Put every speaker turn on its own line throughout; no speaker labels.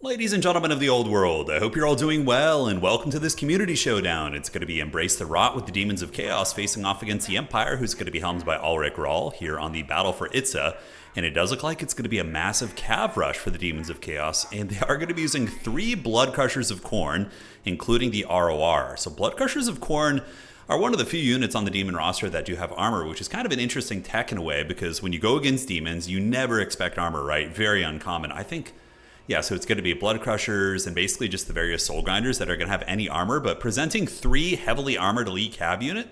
Ladies and gentlemen of the old world, I hope you're all doing well, and welcome to this community showdown. It's going to be Embrace the Rot with the Demons of Chaos facing off against the Empire, who's going to be helmed by Ulrich Rahl here on the Battle for Itza. And it does look like it's going to be a massive cav rush for the Demons of Chaos, and they are going to be using 3 Bloodcrushers of Khorne, including the ROR. So Bloodcrushers of Khorne are one of the few units on the demon roster that do have armor, which is kind of an interesting tech in a way, because when you go against demons, you never expect armor, right? Very uncommon. Yeah, so it's going to be Bloodcrushers and basically just the various Soul Grinders that are going to have any armor, but presenting 3 heavily armored elite cav unit,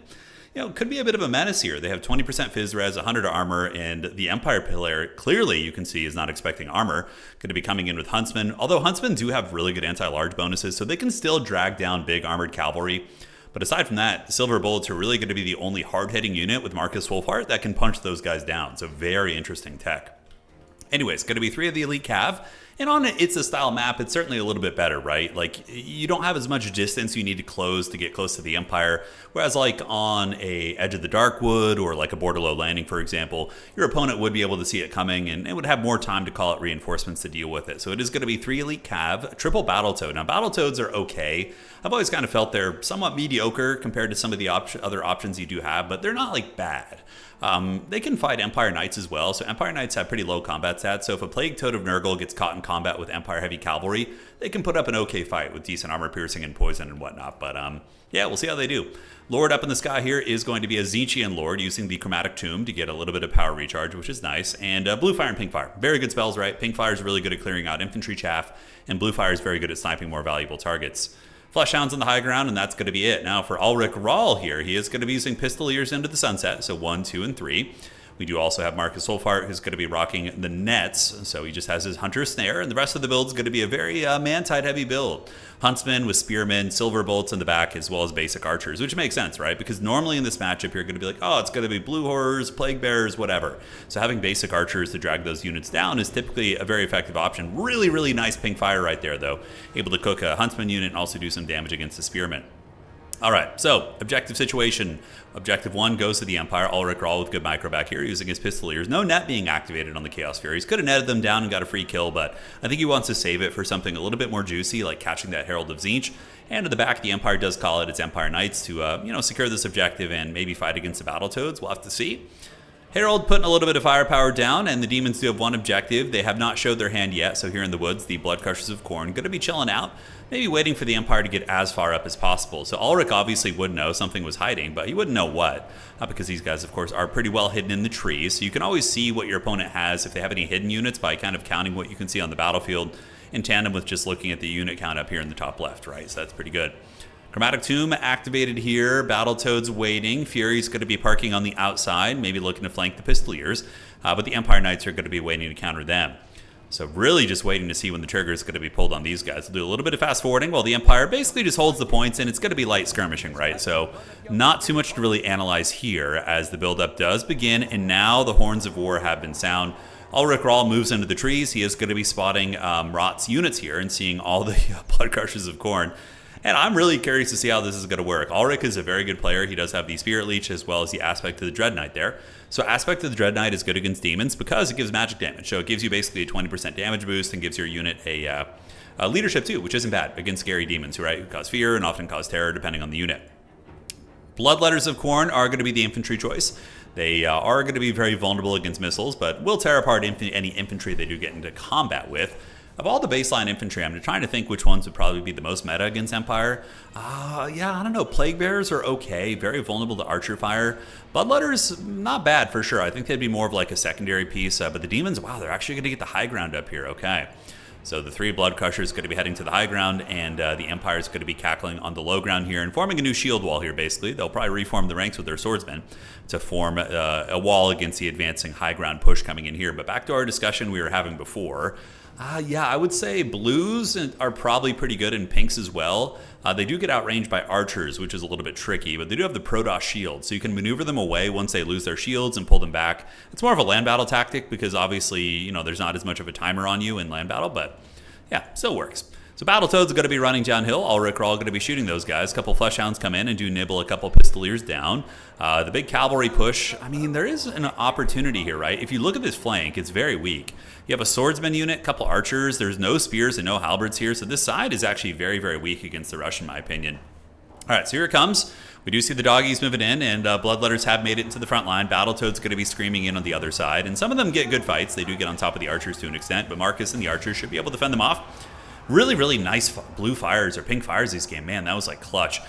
could be a bit of a menace here. They have 20% phys res, 100 armor, and the Empire player, clearly you can see, is not expecting armor. Going to be coming in with Huntsmen, although Huntsmen do have really good anti-large bonuses, so they can still drag down big armored cavalry. But aside from that, Silver Bullets are really going to be the only hard-hitting unit with Marcus Wolfhart that can punch those guys down, so very interesting tech. Anyways, going to be 3 of the elite cav. And on an It's a style map, it's certainly a little bit better, right? Like, you don't have as much distance you need to close to get close to the Empire. Whereas, like, on a Edge of the Darkwood or like a Borderlow Landing, for example, your opponent would be able to see it coming and it would have more time to call out reinforcements to deal with it. So it is going to be 3 elite cav, triple Battletoad. Now, Battletoads are okay. I've always kind of felt they're somewhat mediocre compared to some of the other options you do have, but they're not, like, bad. They can fight Empire Knights as well, so Empire Knights have pretty low combat stats, so if a Plague Toad of Nurgle gets caught in combat with Empire Heavy Cavalry, they can put up an okay fight with decent armor piercing and poison and whatnot, but yeah, we'll see how they do. Lord up in the sky here is going to be a Tzeentchian Lord using the Chromatic Tomb to get a little bit of power recharge, which is nice, and Blue Fire and Pink Fire. Very good spells, right? Pink Fire is really good at clearing out infantry chaff, and Blue Fire is very good at sniping more valuable targets. Fleshhounds on the high ground, and that's going to be it. Now for Ulrich Rahl here, he is going to be using Pistoliers into the Sunset, so 1, 2, and 3. We do also have Marcus Wolfhart, who's going to be rocking the nets, so he just has his Hunter Snare, and the rest of the build is going to be a very Mantide heavy build. Huntsmen with Spearmen, Silver Bolts in the back, as well as basic Archers, which makes sense, right? Because normally in this matchup, you're going to be like, oh, it's going to be Blue Horrors, Plague Bearers, whatever. So having basic Archers to drag those units down is typically a very effective option. Really, really nice Pink Fire right there, though. Able to cook a Huntsman unit and also do some damage against the Spearmen. All right, so objective situation. Objective 1 goes to the Empire. Ulrich Rahl with good micro back here using his Pistoliers. No net being activated on the Chaos Furies. Could have netted them down and got a free kill, but I think he wants to save it for something a little bit more juicy, like catching that Herald of Tzeentch. And at the back, the Empire does call it its Empire Knights to secure this objective and maybe fight against the Battletoads. We'll have to see. Herald putting a little bit of firepower down, and the demons do have one objective. They have not showed their hand yet, so here in the woods, the Bloodcrushers of Khorne going to be chilling out, maybe waiting for the Empire to get as far up as possible. So Ulrich obviously would know something was hiding, but he wouldn't know what, because these guys, of course, are pretty well hidden in the trees. So you can always see what your opponent has if they have any hidden units by kind of counting what you can see on the battlefield in tandem with just looking at the unit count up here in the top left, right? So that's pretty good. Chromatic Tomb activated here. Battletoads waiting. Fury's going to be parking on the outside, maybe looking to flank the Pistoliers, but the Empire Knights are going to be waiting to counter them. So really just waiting to see when the trigger is going to be pulled on these guys. We'll do a little bit of fast forwarding while the Empire basically just holds the points, and it's going to be light skirmishing, right? So not too much to really analyze here as the buildup does begin, and now the horns of war have been sound. Ulrich Rahl moves into the trees. He is going to be spotting Rot's units here and seeing all the Bloodcrushers of Khorne. And I'm really curious to see how this is going to work. Ulrich is a very good player. He does have the Spirit Leech as well as the Aspect to the Dread Knight there. So Aspect to the Dread Knight is good against demons because it gives magic damage. So it gives you basically a 20% damage boost and gives your unit a leadership too, which isn't bad against scary demons, right? Who cause fear and often cause terror depending on the unit. Bloodletters of Khorne are going to be the infantry choice. They are going to be very vulnerable against missiles, but will tear apart any infantry they do get into combat with. Of all the baseline infantry, I'm trying to think which ones would probably be the most meta against Empire. Yeah, I don't know. Plague Bearers are okay. Very vulnerable to Archer Fire. Bloodletters, not bad for sure. I think they'd be more of like a secondary piece. But the Demons, wow, they're actually going to get the high ground up here. Okay. So the 3 Bloodcrushers going to be heading to the high ground, and the Empire is going to be cackling on the low ground here and forming a new shield wall here, basically. They'll probably reform the ranks with their swordsmen to form a wall against the advancing high ground push coming in here. But back to our discussion we were having before. Yeah, I would say blues are probably pretty good, and pinks as well. They do get outranged by archers, which is a little bit tricky, but they do have the Protoss shield, so you can maneuver them away once they lose their shields and pull them back. It's more of a land battle tactic because obviously, there's not as much of a timer on you in land battle, but yeah, still works. So Battletoads are going to be running downhill. Ulrich are all going to be shooting those guys. A couple Fleshhounds come in and do nibble a couple Pistoliers down. The big cavalry push, I mean, there is an opportunity here, right? If you look at this flank, it's very weak. You have a swordsman unit, a couple archers. There's no spears and no halberds here. So this side is actually very, very weak against the Rush, in my opinion. All right, so here it comes. We do see the doggies moving in, and Bloodletters have made it into the front line. Battletoad's going to be screaming in on the other side, and some of them get good fights. They do get on top of the archers to an extent, but Marcus and the archers should be able to fend them off. Really, really nice blue fires or pink fires this game. Man, that was like clutch.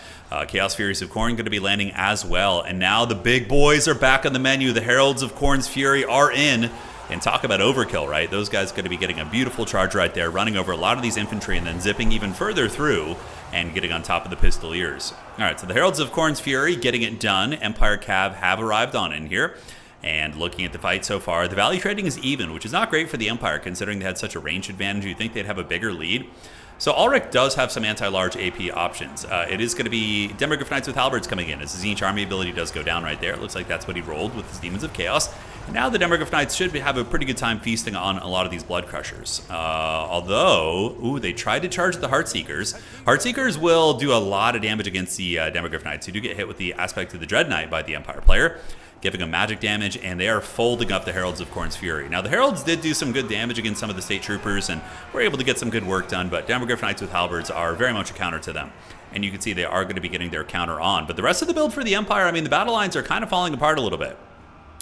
Chaos Furies of Khorne going to be landing as well, and now the big boys are back on the menu. The Heralds of Khorne's Fury are in. And talk about overkill, right? Those guys going to be getting a beautiful charge right there, running over a lot of these infantry and then zipping even further through and getting on top of the Pistoliers. All right, so the Heralds of Khorne's Fury getting it done. Empire Cav have arrived on in here. And looking at the fight so far, the value trading is even, which is not great for the Empire considering they had such a range advantage. You'd think they'd have a bigger lead. So Ulrich does have some anti-large AP options. It is going to be Demogryph Knights with Halberds coming in as the Tzeentch army ability does go down right there. It looks like that's what he rolled with his Demons of Chaos. And now the Demogryph Knights should have a pretty good time feasting on a lot of these Bloodcrushers. Although, they tried to charge the Heartseekers. Heartseekers will do a lot of damage against the Demogryph Knights. You do get hit with the aspect of the Dread Knight by the Empire player, giving them magic damage, and they are folding up the Heralds of Khorne's Fury. Now, the Heralds did do some good damage against some of the State Troopers, and were able to get some good work done, but Demogryph Knights with Halberds are very much a counter to them. And you can see they are going to be getting their counter on. But the rest of the build for the Empire, I mean, the battle lines are kind of falling apart a little bit.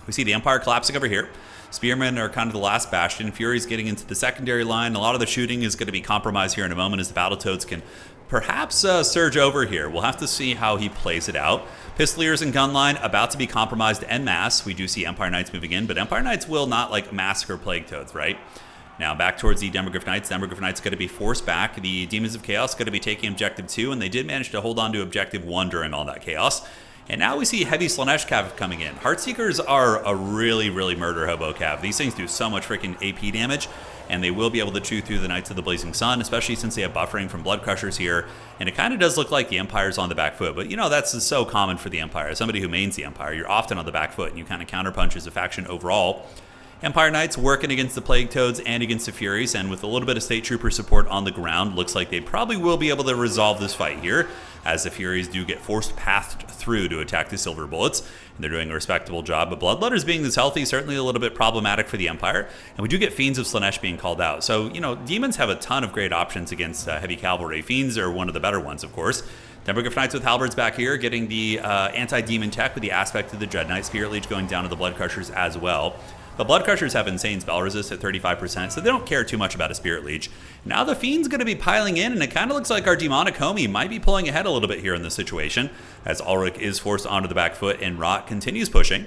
We see the Empire collapsing over here. Spearmen are kind of the last bastion. Fury's getting into the secondary line. A lot of the shooting is going to be compromised here in a moment as the Battletoads can perhaps surge over here. We'll have to see how he plays it out. Pistoliers and gunline about to be compromised en masse. We do see Empire Knights moving in, but Empire Knights will not like massacre Plague Toads, right? Now back towards the Demogryph Knights. Demogryph Knights going to be forced back. The Demons of Chaos going to be taking Objective 2, and they did manage to hold on to Objective 1 during all that chaos. And now we see heavy Slaanesh Cav coming in. Heartseekers are a really, really murder hobo cav. These things do so much freaking AP damage, and they will be able to chew through the Knights of the Blazing Sun, especially since they have buffering from Bloodcrushers here. And it kind of does look like the Empire's on the back foot, but you know, that's so common for the Empire. As somebody who mains the Empire, you're often on the back foot, and you kind of counterpunch as a faction overall. Empire Knights working against the Plague Toads and against the Furies, and with a little bit of State Trooper support on the ground, looks like they probably will be able to resolve this fight here, as the Furies do get forced pathed through to attack the Silver Bullets, and they're doing a respectable job. But Bloodletters being this healthy, certainly a little bit problematic for the Empire, and we do get Fiends of Slaanesh being called out. So, you know, Demons have a ton of great options against heavy cavalry. Fiends are one of the better ones, of course. Demogryph Knights with Halberds back here, getting the anti-demon tech with the aspect of the Dread Knight. Spirit Leech going down to the Bloodcrushers as well. The Bloodcrushers have insane spell resist at 35%, so they don't care too much about a Spirit Leech. Now the Fiend's going to be piling in, and it kind of looks like our Demonic Homie might be pulling ahead a little bit here in this situation, as Ulrich is forced onto the back foot, and Rot continues pushing.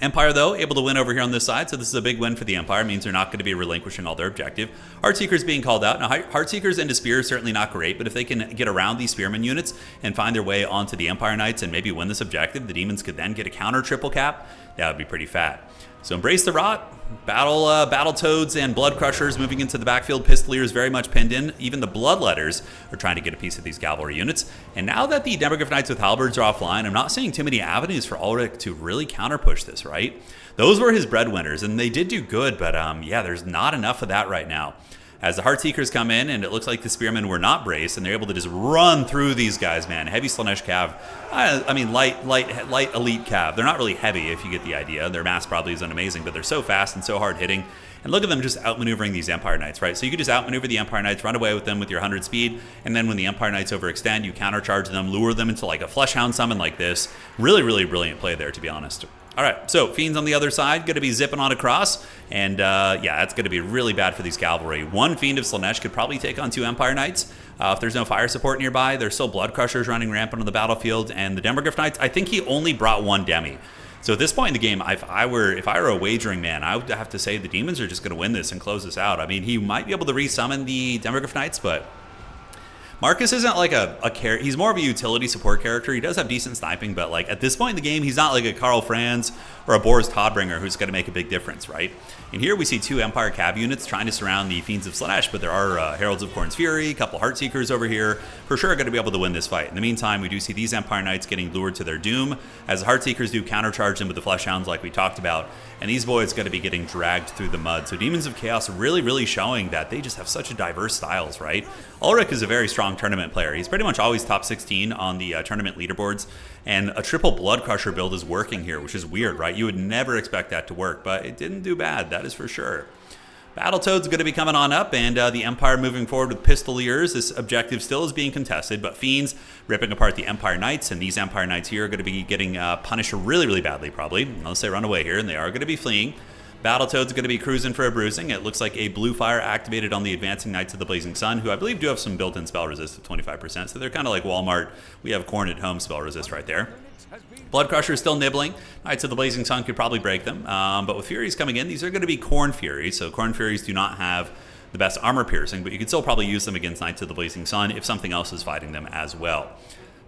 Empire, though, able to win over here on this side, so this is a big win for the Empire. It means they're not going to be relinquishing all their objective. Heartseekers being called out. Now, Heartseekers into Spears certainly not great, but if they can get around these Spearman units and find their way onto the Empire Knights and maybe win this objective, the Demons could then get a counter triple cap. That would be pretty fat. So embrace the Rot. Battletoads and Bloodcrushers moving into the backfield. Pistoliers very much pinned in. Even the Bloodletters are trying to get a piece of these cavalry units. And now that the Demogryph Knights with Halberds are offline, I'm not seeing too many avenues for Ulrich to really counter-push this, right? Those were his breadwinners, and they did do good, but yeah, there's not enough of that right now. As the Heartseekers come in, and it looks like the Spearmen were not braced, and they're able to just run through these guys, man. Heavy Slaanesh Cav. I mean, light elite Cav. They're not really heavy, if you get the idea. Their mass probably isn't amazing, but they're so fast and so hard hitting. And look at them just outmaneuvering these Empire Knights, right? So you could just outmaneuver the Empire Knights, run away with them with your 100 speed, and then when the Empire Knights overextend, you countercharge them, lure them into like a Fleshhound summon like this. Really, really brilliant play there, to be honest. All right, so Fiends on the other side, going to be zipping on across, and yeah, that's going to be really bad for these cavalry. One Fiend of Slaanesh could probably take on 2 Empire Knights. If there's no fire support nearby, there's still Bloodcrushers running rampant on the battlefield, and the Demogryph Knights, I think he only brought 1 Demi. So at this point in the game, if I were a wagering man, I would have to say the Demons are just going to win this and close this out. I mean, he might be able to resummon the Demogryph Knights, but Marcus isn't like a character. He's more of a utility support character. He does have decent sniping, but like at this point in the game, he's not like a Karl Franz or a Boris Todbringer who's going to make a big difference, right? And here we see 2 Empire Cav units trying to surround the Fiends of Slaanesh, but there are Heralds of Khorne's Fury, a couple Heartseekers over here, for sure going to be able to win this fight. In the meantime, we do see these Empire Knights getting lured to their doom, as the Heartseekers do countercharge them with the Fleshhounds like we talked about, and these boys going to be getting dragged through the mud. So Demons of Chaos really showing that they just have such a diverse styles, right? Ulrich is a very strong tournament player. He's pretty much always top 16 on the tournament leaderboards, and a triple Bloodcrusher build is working here, which is weird, right? You would never expect that to work, but it didn't do bad, that is for sure. Battletoads going to be coming on up, and the Empire moving forward with Pistoliers. This objective still is being contested, but Fiends ripping apart the Empire Knights, and these Empire Knights here are going to be getting punished really badly, probably, unless they run away here, and they are going to be fleeing. Battletoads going to be cruising for a bruising. It looks like a blue fire activated on the advancing Knights of the Blazing Sun, who I believe do have some built-in spell resist of 25%, so they're kind of like Walmart. We have Khorne at home spell resist right there. Bloodcrushers is still nibbling. Knights of the Blazing Sun could probably break them, but with Furies coming in, these are going to be Khorne Furies, so Khorne Furies do not have the best armor piercing, but you can still probably use them against Knights of the Blazing Sun if something else is fighting them as well.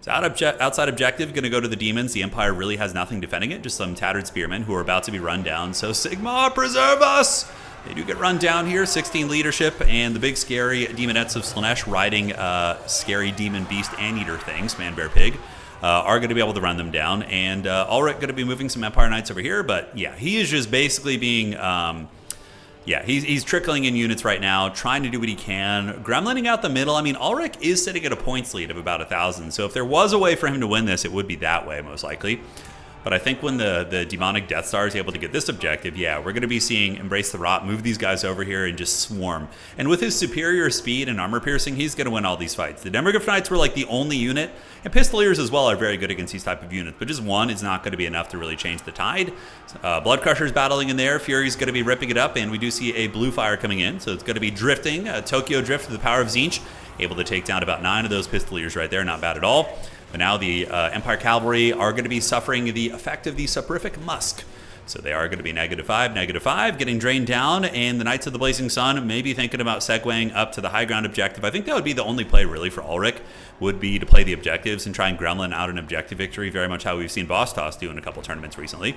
So outside objective, going to go to the Demons. The Empire really has nothing defending it, just some tattered spearmen who are about to be run down. So Sigmar, preserve us! They do get run down here, 16 leadership, and the big scary Demonettes of Slaanesh riding scary demon beast anteater things, man, bear, pig, are going to be able to run them down. And Ulrich going to be moving some Empire Knights over here, but yeah, he is just basically being... yeah, he's trickling in units right now, trying to do what he can. Gremlining out the middle. I mean, Ulrich is sitting at a points lead of about 1,000, so if there was a way for him to win this, it would be that way, most likely. But I think when the demonic Death Star is able to get this objective, yeah, we're going to be seeing Embrace the Rot move these guys over here and just swarm. And with his superior speed and armor piercing, he's going to win all these fights. The Demogryph Knights were like the only unit, and Pistoliers as well are very good against these type of units, but just one is not going to be enough to really change the tide. Bloodcrushers battling in there, Fury's going to be ripping it up, and we do see a blue fire coming in, so it's going to be drifting, Tokyo Drift to the power of Tzeentch, able to take down about 9 of those Pistoliers right there, not bad at all. But now the Empire Cavalry are going to be suffering the effect of the Soporific Musk. So they are going to be -5, getting drained down, and the Knights of the Blazing Sun may be thinking about segueing up to the high ground objective. I think that would be the only play really for Ulrich, would be to play the objectives and try and gremlin out an objective victory, very much how we've seen Boss Toss do in a couple tournaments recently.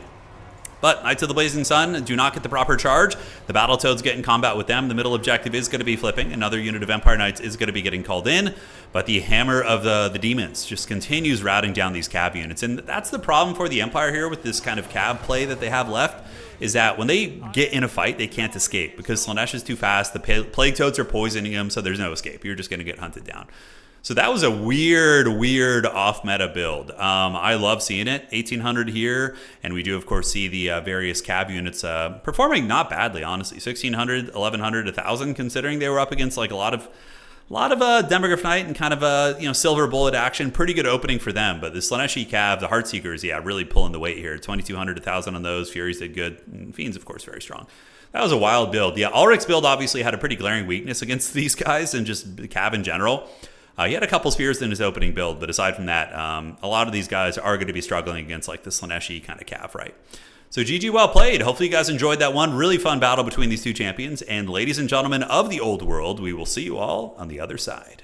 But Knights of the Blazing Sun do not get the proper charge. The Battletoads get in combat with them. The middle objective is going to be flipping. Another unit of Empire Knights is going to be getting called in. But the hammer of the Demons just continues routing down these Cav units. And that's the problem for the Empire here with this kind of Cav play that they have left, is that when they get in a fight, they can't escape because Slaanesh is too fast. The Plague Toads are poisoning them, so there's no escape. You're just going to get hunted down. So that was a weird off-meta build. I love seeing it. 1,800 here, and we do, of course, see the various Cav units performing not badly, honestly. 1,600, 1,100, 1,000, considering they were up against like a lot of Demogryph Knight and kind of silver bullet action. Pretty good opening for them, but the Slaaneshi Cav, the Heartseekers, yeah, really pulling the weight here. 2,200, 1,000 on those. Furies did good. And Fiends, of course, very strong. That was a wild build. Yeah, Ulrich's build obviously had a pretty glaring weakness against these guys and just Cav in general. He had a couple spears in his opening build, but aside from that, a lot of these guys are going to be struggling against like the Slaaneshi kind of Cav, right? So GG, well played. Hopefully you guys enjoyed that one. Really fun battle between these two champions. And ladies and gentlemen of the old world, we will see you all on the other side.